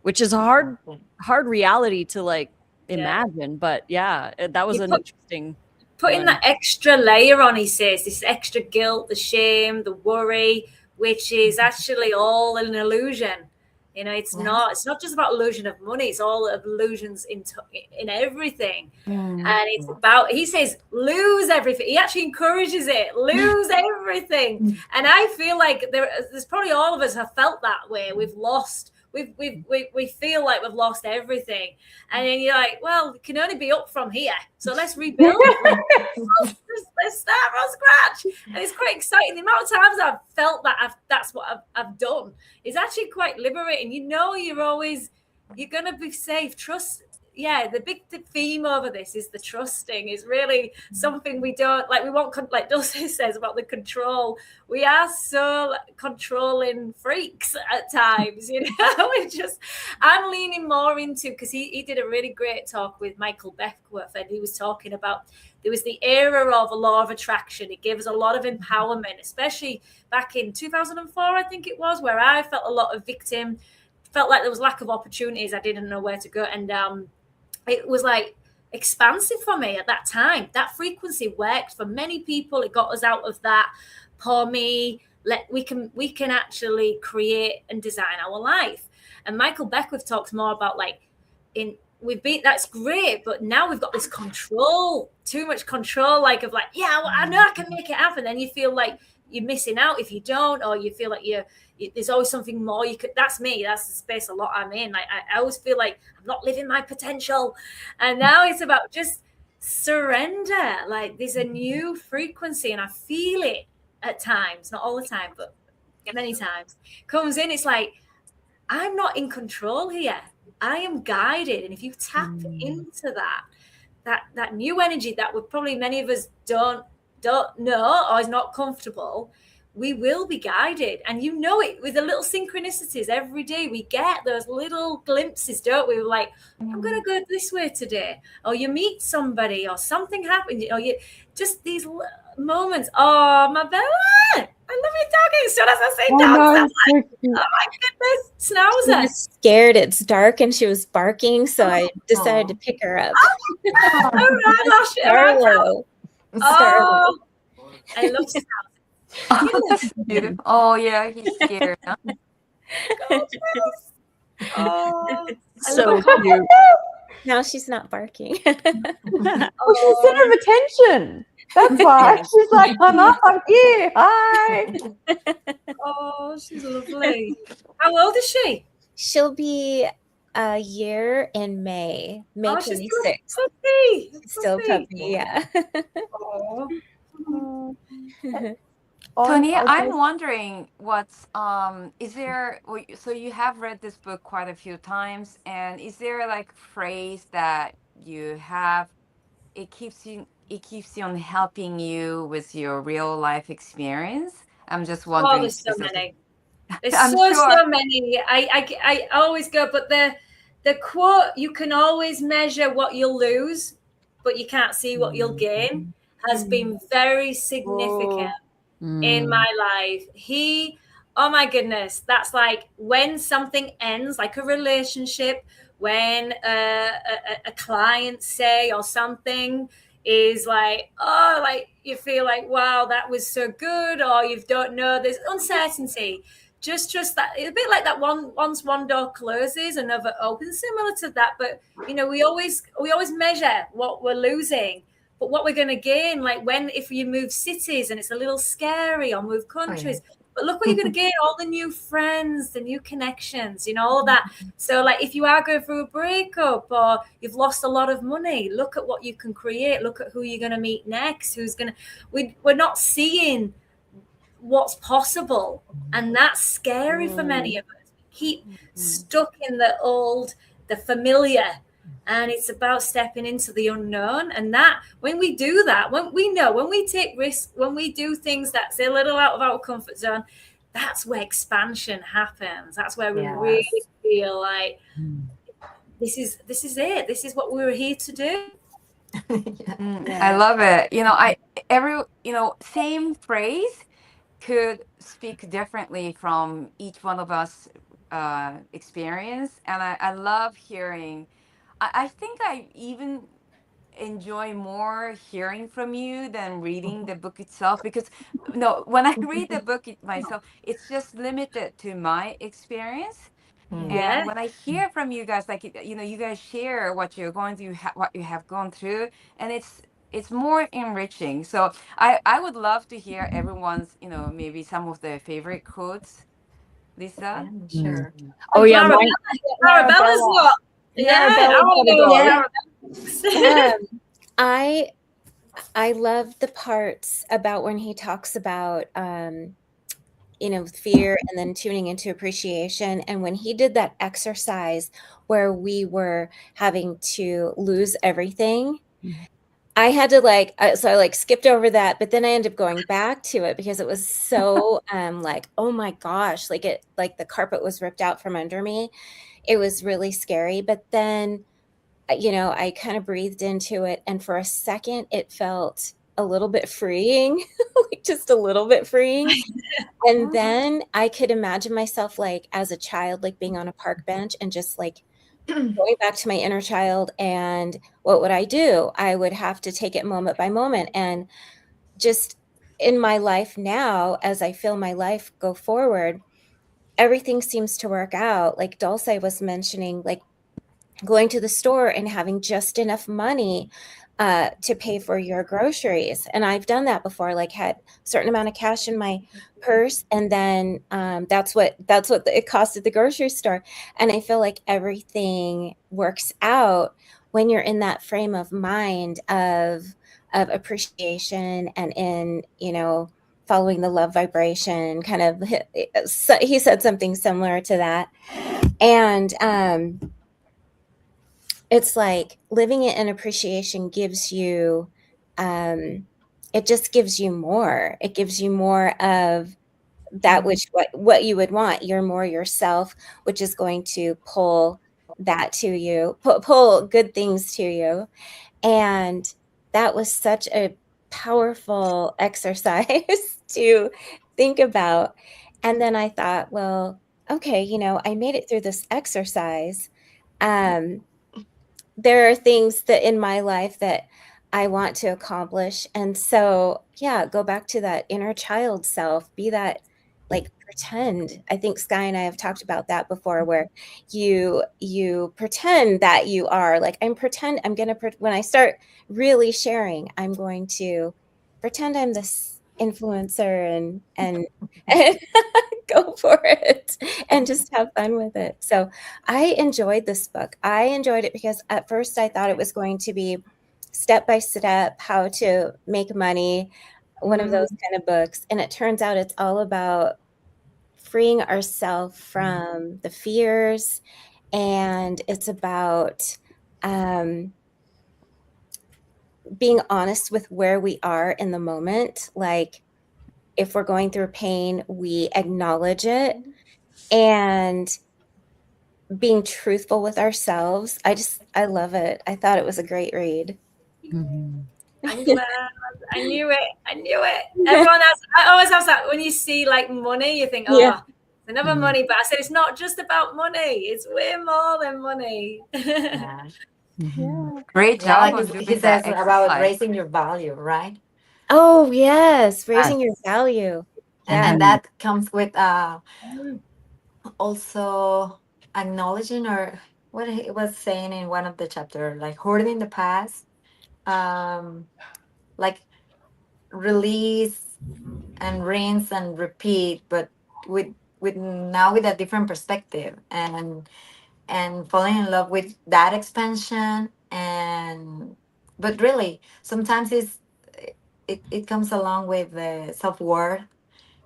which is a hard reality to like imagine. But yeah, that was an interesting putting one. that extra layer on, he says, this extra guilt, the shame, the worry, which is actually all an illusion. You know, it's not just about illusion of money, it's all of illusions in everything. And it's about, he says, lose everything. He actually encourages it, lose everything. And I feel like there's probably all of us have felt that way. We've lost, we feel like we've lost everything. And then you're like, well, it can only be up from here. So let's rebuild. Let's start from scratch. And it's quite exciting. The amount of times I've felt that that's what I've done is actually quite liberating. You know, you're going to be safe. Trust. Yeah, the big theme over this is the trusting is really something we don't like. We want, like Dulce says about the control. We are so controlling freaks at times, you know. I'm leaning more into, because he did a really great talk with Michael Beckwith, and he was talking about there was the era of a law of attraction. It gave us a lot of empowerment, especially back in 2004, I think it was, where I felt a lot of victim, felt like there was lack of opportunities. I didn't know where to go, and it was like expansive for me at that time. That frequency worked for many people. It got us out of that poor me. We can actually create and design our life. And Michael Beckwith talks more about like that's great, but now we've got this control, too much control, like of like, yeah, well, I know I can make it happen. Then you feel like you're missing out if you don't, or you feel like there's always something more you could. That's me. That's the space a lot I'm in. Like I always feel like I'm not living my potential. And now it's about just surrender. Like there's a new frequency, and I feel it at times, not all the time, but many times comes in. It's like, I'm not in control here. I am guided. And if you tap into that new energy that would probably many of us don't know or is not comfortable, we will be guided. And you know it with the little synchronicities every day. We get those little glimpses, don't we? We're like, I'm going to go this way today. Or you meet somebody or something happens. Or you just these moments. Oh, my Bella. I love you talking. As soon as I say dogs, I'm like, oh my goodness, Schnauzer. She was scared. It's dark, and she was barking, so I decided to pick her up. All right, Starlo. Oh, I love Schnauzer. Oh, that's beautiful. Oh yeah, he's scared. Huh? Oh, So cute. Now she's not barking. Oh, she's the center of attention. That's why. She's like, I'm up, I'm here. Hi. Oh, she's lovely. How old is she? She'll be a year in May. May 26th. Puppy. Still puppy, yeah. Oh. Tony, I'm just- wondering what's is there so you have read this book quite a few times, and is there like phrase that you have it keeps on helping you with your real life experience? I'm just Oh, wondering there's so specific. many. There's I'm so sure. many. I always go, but the quote, you can always measure what you'll lose, but you can't see what you'll gain, has been very significant in my life. Oh my goodness, that's like when something ends, like a relationship, when a client say or something is like, oh, like you feel like, wow, that was so good, or you don't know, there's uncertainty. Just trust that. It's a bit like that once one door closes, another opens, similar to that. But we always measure what we're losing, but what we're going to gain, like if you move cities and it's a little scary, or move countries, but look what you're going to gain, all the new friends, the new connections, all that. So like if you are going through a breakup or you've lost a lot of money, look at what you can create, look at who you're going to meet next, we're not seeing what's possible, and that's scary for many of us. We keep stuck in the familiar, and it's about stepping into the unknown. And that when we do that, when we take risks, when we do things that's a little out of our comfort zone, that's where expansion happens. That's where we really feel like this is it. This is what we were here to do. I love it. Same phrase could speak differently from each one of us experience, and I love hearing. I think I even enjoy more hearing from you than reading the book itself, because when I read the book myself, it's just limited to my experience. And when I hear from you guys, like you guys share what you're going through, what you have gone through, and it's more enriching. So I would love to hear everyone's maybe some of their favorite quotes. Lisa? Sure. Oh yeah, Arabella's what? I love the parts about when he talks about fear and then tuning into appreciation. And when he did that exercise where we were having to lose everything, I had to so I skipped over that, but then I ended up going back to it because it was so oh my gosh, the carpet was ripped out from under me. It was really scary. But then, I kind of breathed into it, and for a second it felt a little bit freeing, just a little bit freeing. And then I could imagine myself as a child, being on a park bench and just going back to my inner child. And what would I do? I would have to take it moment by moment. And just in my life now, as I feel my life go forward, everything seems to work out. Like Dulce was mentioning, going to the store and having just enough money to pay for your groceries. And I've done that before, had a certain amount of cash in my purse, and then that's what it cost at the grocery store. And I feel like everything works out when you're in that frame of mind of appreciation and in following the love vibration. Kind of, he said something similar to that. And it's like living it in appreciation gives you, it just gives you more. It gives you more of that, which what you would want. You're more yourself, which is going to pull that to you, pull good things to you. And that was such a powerful exercise to think about. And then I thought, well, okay, I made it through this exercise. There are things that in my life that I want to accomplish. And so, go back to that inner child self, be that, pretend. I think Sky and I have talked about that before, where you pretend that you are when I start really sharing, I'm going to pretend I'm this influencer and go for it and just have fun with it. So I enjoyed this book. I enjoyed it because at first I thought it was going to be step by step how to make money. one of those kind of books. And it turns out it's all about freeing ourselves from the fears, and it's about being honest with where we are in the moment. Like, if we're going through pain, we acknowledge it, and being truthful with ourselves. I love it. I thought it was a great read. I'm glad. I knew it. Everyone else, I always have that when you see like money, you think, oh, Yeah. it's another money. But I said it's not just about money. It's way more than money. Yeah. Great Yeah, job like on doing he that says about exercise. raising your value, right? Oh, yes. Raising your value. And that comes with also acknowledging, or what he was saying in one of the chapter, like hoarding the past, like release and rinse and repeat, but with now with a different perspective, and falling in love with that expansion. And but really sometimes it comes along with the self-worth,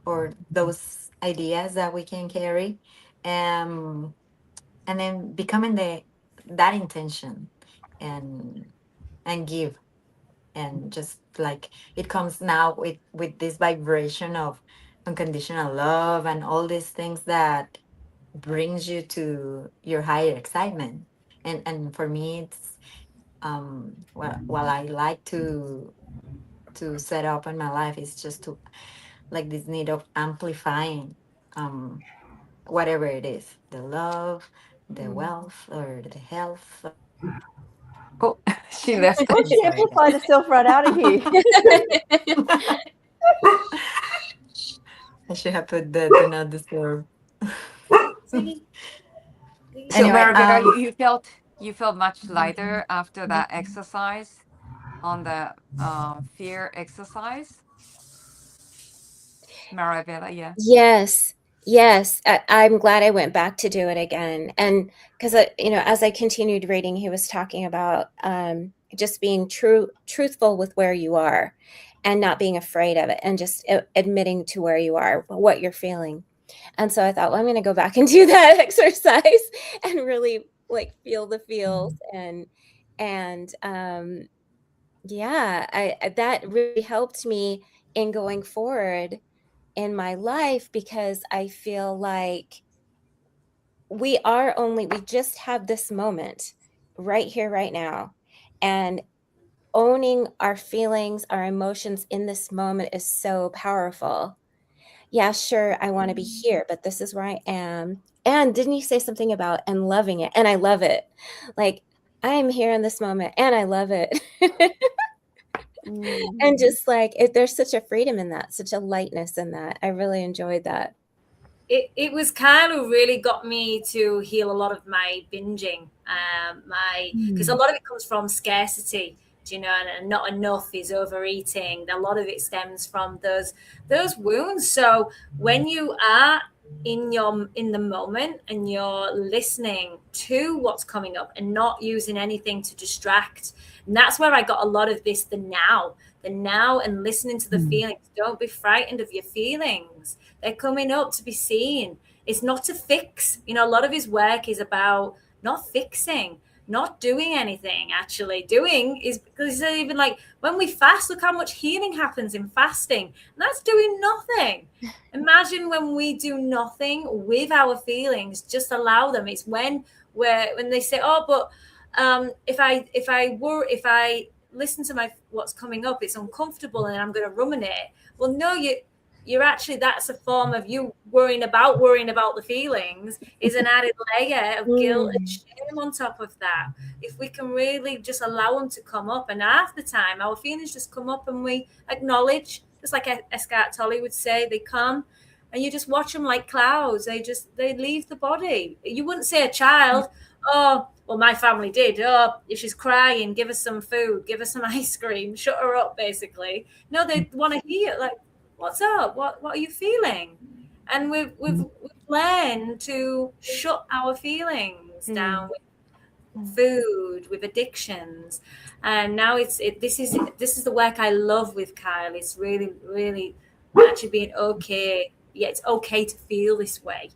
or those ideas that we can carry, and then becoming that intention, and give, and just like it comes now with this vibration of unconditional love and all these things that brings you to your higher excitement. And for me, it's while I like to set up in my life, is just to like this need of amplifying um whatever it is, the love, the wealth, or the health. Oh, she left. Oh, she Sorry, amplified herself right out of here. I should have put the do not disturb. So Anyway, Maribel, you felt much lighter after that exercise, on the fear exercise. Maribel, yeah. Yes. I'm glad I went back to do it again. And because, as I continued reading, he was talking about just being truthful with where you are, and not being afraid of it, and just admitting to where you are, what you're feeling. And so I thought, well, I'm going to go back and do that exercise and really like feel the feels. And that really helped me in going forward in my life, because I feel like we just have this moment right here, right now. And owning our feelings, our emotions in this moment is so powerful. Yeah, sure, I want to be here, but this is where I am. And didn't you say something about and loving it? And I love it. Like, I am here in this moment and I love it. And just like there's such a freedom in that, such a lightness in that. I really enjoyed that. It was kind of really got me to heal a lot of my binging, because a lot of it comes from scarcity, and not enough is overeating. A lot of it stems from those wounds. So when you are in the moment and you're listening to what's coming up and not using anything to distract, and that's where I got a lot of this, the now, and listening to the feelings. Don't be frightened of your feelings. They're coming up to be seen. It's not to fix. A lot of his work is about not fixing, not doing anything. Actually doing is, because he's even like, when we fast, look how much healing happens in fasting, and that's doing nothing. Imagine when we do nothing with our feelings, just allow them. It's when they say, oh, but if I listen to what's coming up, it's uncomfortable and I'm going to ruminate. Well, no, you're actually, that's a form of you worrying about the feelings, is an added layer of guilt and shame on top of that. If we can really just allow them to come up, and half the time our feelings just come up and we acknowledge, just like Eckhart Tolle would say, they come and you just watch them like clouds. They leave the body. You wouldn't say a child, oh, well, my family did. Oh, if she's crying, give her some food, give her some ice cream, shut her up, basically. No, they want to hear, like, what's up? What are you feeling? And we've learned to shut our feelings down food, with addictions, and now this is the work I love with Kyle. It's really actually being okay. Yeah, it's okay to feel this way.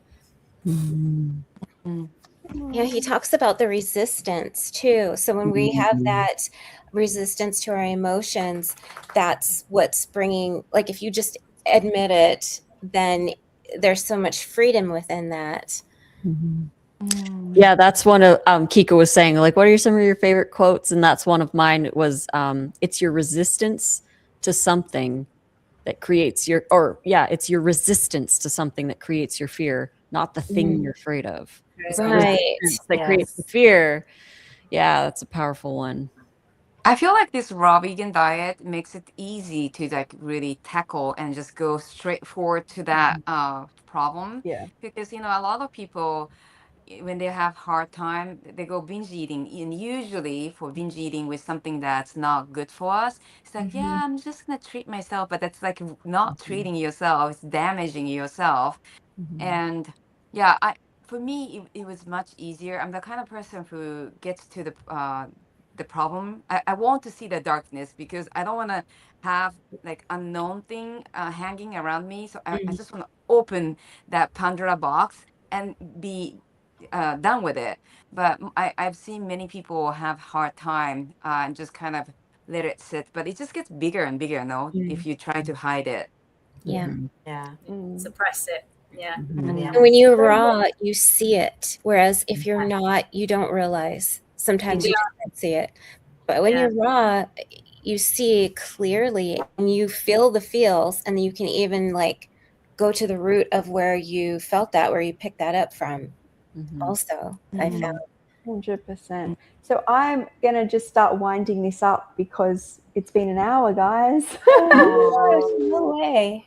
Yeah, he talks about the resistance too. So when we have that resistance to our emotions, that's what's bringing, like, if you just admit it, then there's so much freedom within that. Yeah, that's one of Kiko was saying, like, what are some of your favorite quotes? And that's one of mine was, it's your resistance to something that creates your, it's your resistance to something that creates your fear, not the thing you're afraid of. It's the Right. resistance that creates the fear. Yeah, that's a powerful one. I feel like this raw vegan diet makes it easy to like really tackle and just go straight forward to that problem. Yeah. Because, you know, a lot of people, when they have hard time, they go binge eating, and usually for binge eating with something that's not good for us, it's like, yeah, I'm just gonna treat myself, but that's like not treating yourself, it's damaging yourself. And yeah, for me it was much easier. I'm the kind of person who gets to the problem. I want to see the darkness because I don't want to have like unknown thing hanging around me, so I just want to open that Pandora box and be done with it. But I've seen many people have hard time and just kind of let it sit, but it just gets bigger and bigger, no, if you try to hide it. Yeah. Yeah. Suppress it. Yeah. Yeah. And when you're raw, you see it. Whereas if you're not, you don't realize. Sometimes you just don't see it. But when you're raw, you see clearly and you feel the feels, and you can even like go to the root of where you felt that, where you picked that up from. Also, I found 100%. So I'm gonna just start winding this up because it's been an hour, guys. no way.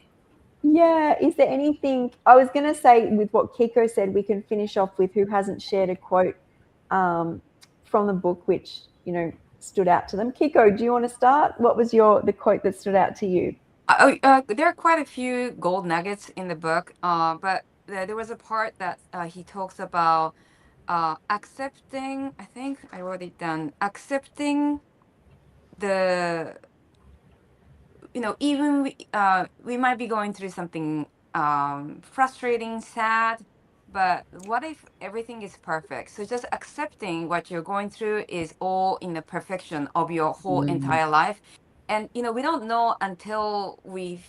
Yeah. Is there anything I was gonna say with what Kiko said? We can finish off with who hasn't shared a quote from the book, which stood out to them. Kiko, do you want to start? What was the quote that stood out to you? There are quite a few gold nuggets in the book, but there was a part that he talks about accepting. I think I wrote it down. Accepting the, even we might be going through something frustrating, sad, but what if everything is perfect? So just accepting what you're going through is all in the perfection of your whole entire life. And, we don't know until we've,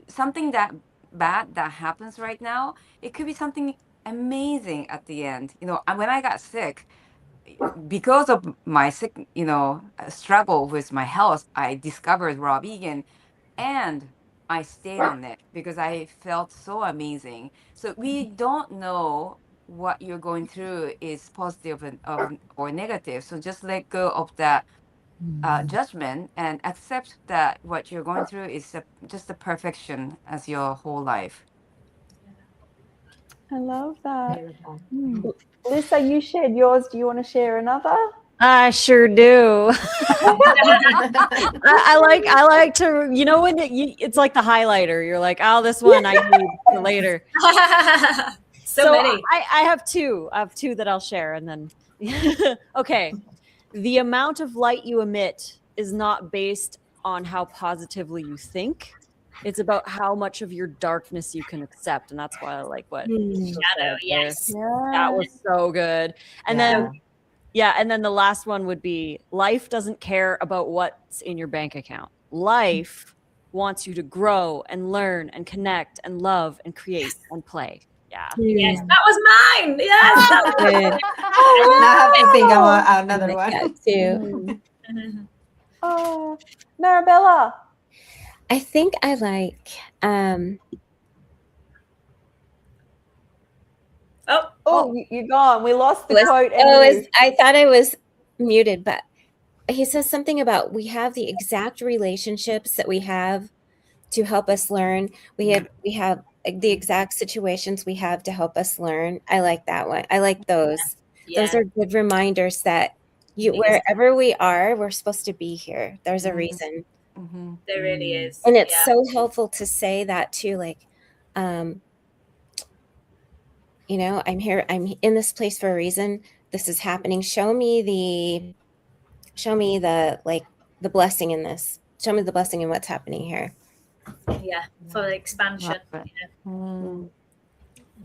something that bad that happens right now, it could be something amazing at the end. When I got sick, because of my struggle with my health, I discovered raw vegan, and I stayed on it because I felt so amazing. So we don't know what you're going through is positive or negative. So just let go of that judgment and accept that what you're going through is just the perfection as your whole life. I love that. Lisa, you shared yours. Do you want to share another? I sure do. I like to, when it's like the highlighter. You're like, oh, this one I need for later. so many. I have two. I have two that I'll share, and then okay. The amount of light you emit is not based on how positively you think. It's about how much of your darkness you can accept, and that's why I like what Shadow. Yes. That was so good. And then the last one would be, life doesn't care about what's in your bank account. Life wants you to grow and learn and connect and love and create and play. Yeah. Yes, that was mine. Yes. That was Good. I have to think about another one. Too. Oh, Marabella. I think I like you're gone. We lost the quote. And I thought I was muted, but he says something about we have the exact relationships that we have to help us learn. We have the exact situations we have to help us learn. I like that one. I like those. Yeah. Those are good reminders that wherever we are, we're supposed to be here. There's a reason. There really is. And it's so helpful to say that too, like, I'm here, I'm in this place for a reason. this is happening. Show me the like the blessing in this. Show me the blessing in what's happening here. Yeah, for the expansion. Love it. Yeah.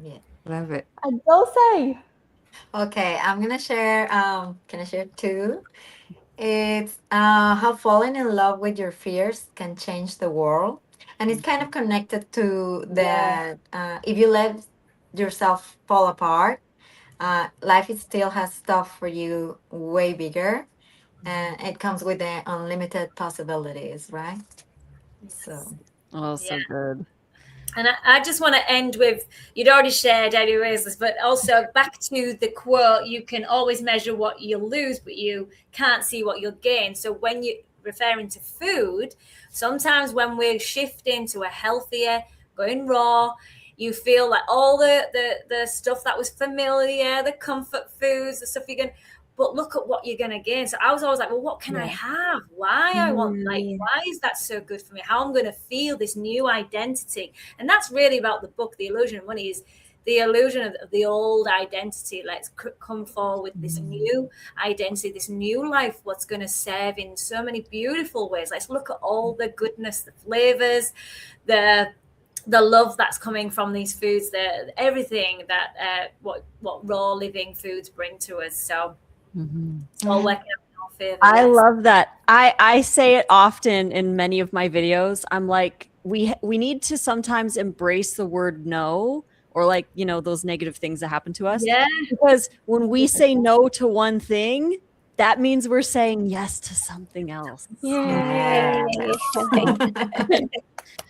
Yeah. Love it. And Dulce. Okay, I'm gonna share. Can I share two? It's how falling in love with your fears can change the world, and it's kind of connected to that. If you let yourself fall apart, life is still has stuff for you way bigger, and it comes with the unlimited possibilities, right? So Oh, so Yeah. good. And I just want to end with, you'd already shared anyways, but also back to the quote, you can always measure what you lose, but you can't see what you'll gain. So when you're referring to food, sometimes when we're shifting to a healthier, going raw, you feel like all the stuff that was familiar, the comfort foods, the stuff you're going, but look at what you're going to gain. So I was always like, well, what can I have? Why I want, like, why is that so good for me? How I'm going to feel this new identity. And that's really about the book, The Illusion of Money, is the illusion of the old identity. Let's come forward with this new identity, this new life, what's going to serve in so many beautiful ways. Let's look at all the goodness, the flavors, the love that's coming from these foods, everything that what raw living foods bring to us. So it's all working out in our favor. I yes. love that. I say it often in many of my videos. I'm like, we need to sometimes embrace the word no, or like, you know, those negative things that happen to us. Yeah. Because when we say no to one thing, that means we're saying yes to something else. yeah.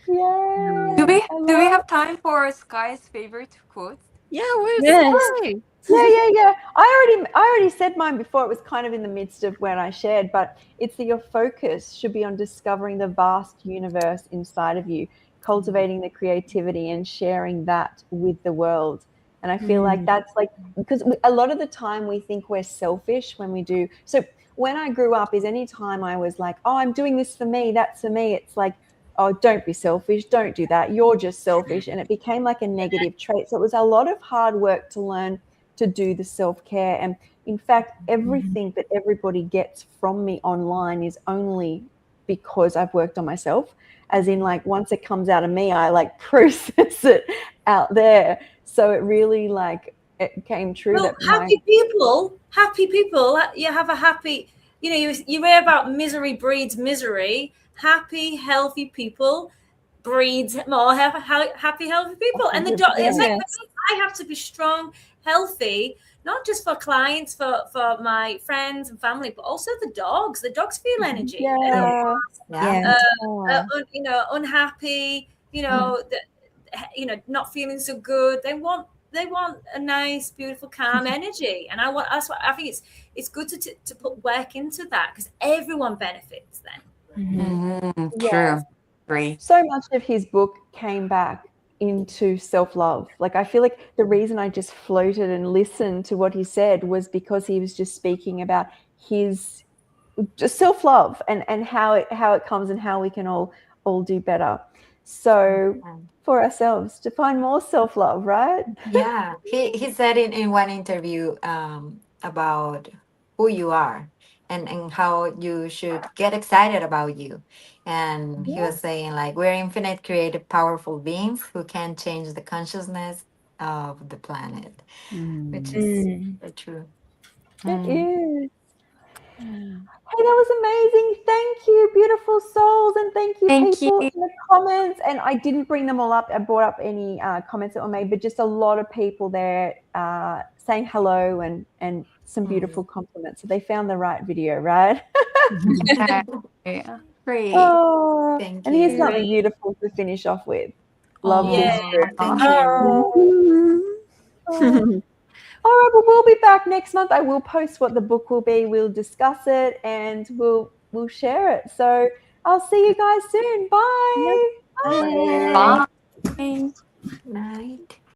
Yeah. Do we have time for Sky's favorite quote? Yeah, where's Yes. Sky? Yeah. I already said mine before. It was kind of in the midst of when I shared, but it's that your focus should be on discovering the vast universe inside of you, cultivating the creativity and sharing that with the world. And I feel like that's like, because a lot of the time we think we're selfish when we do. So when I grew up, is any time I was like, oh, I'm doing this for me, that's for me. It's like, oh, don't be selfish, don't do that, you're just selfish. And it became like a negative trait. So it was a lot of hard work to learn to do the self-care. And in fact, everything that everybody gets from me online is only because I've worked on myself. As in, like, once it comes out of me, I like process it out there. So it really, like, it came true. Well, that happy people, you have a happy, you know, you read about misery breeds misery. Happy, healthy people breeds more happy, healthy people. And it's like, I have to be strong, healthy, not just for clients, for my friends and family, but also the dogs. The dogs feel energy. Yeah. You know, unhappy, you know, not feeling so good. They want a nice, beautiful, calm energy. And that's what I think it's good to put work into that, because everyone benefits then. True. Great. So much of his book came back into self-love. Like, I feel like the reason I just floated and listened to what he said was because he was just speaking about his just self-love and how it comes and how we can all do better. So for ourselves to find more self-love, right? Yeah. He said in one interview about who you are and how you should get excited about you. And he was saying, like, we're infinite, creative, powerful beings who can change the consciousness of the planet, which is very true. It is. Hey, that was amazing. Thank you, beautiful souls. And thank you, people in the comments. And I didn't bring them all up. I brought up any comments that were made, but just a lot of people there saying hello and some beautiful compliments. So they found the right video, right? Yeah. Great. Oh, Thank and here's you. something beautiful to finish off with. Love this. Thank you. All right, well, we'll be back next month. I will post what the book will be. We'll discuss it and we'll share it. So I'll see you guys soon. Bye. Bye. Night.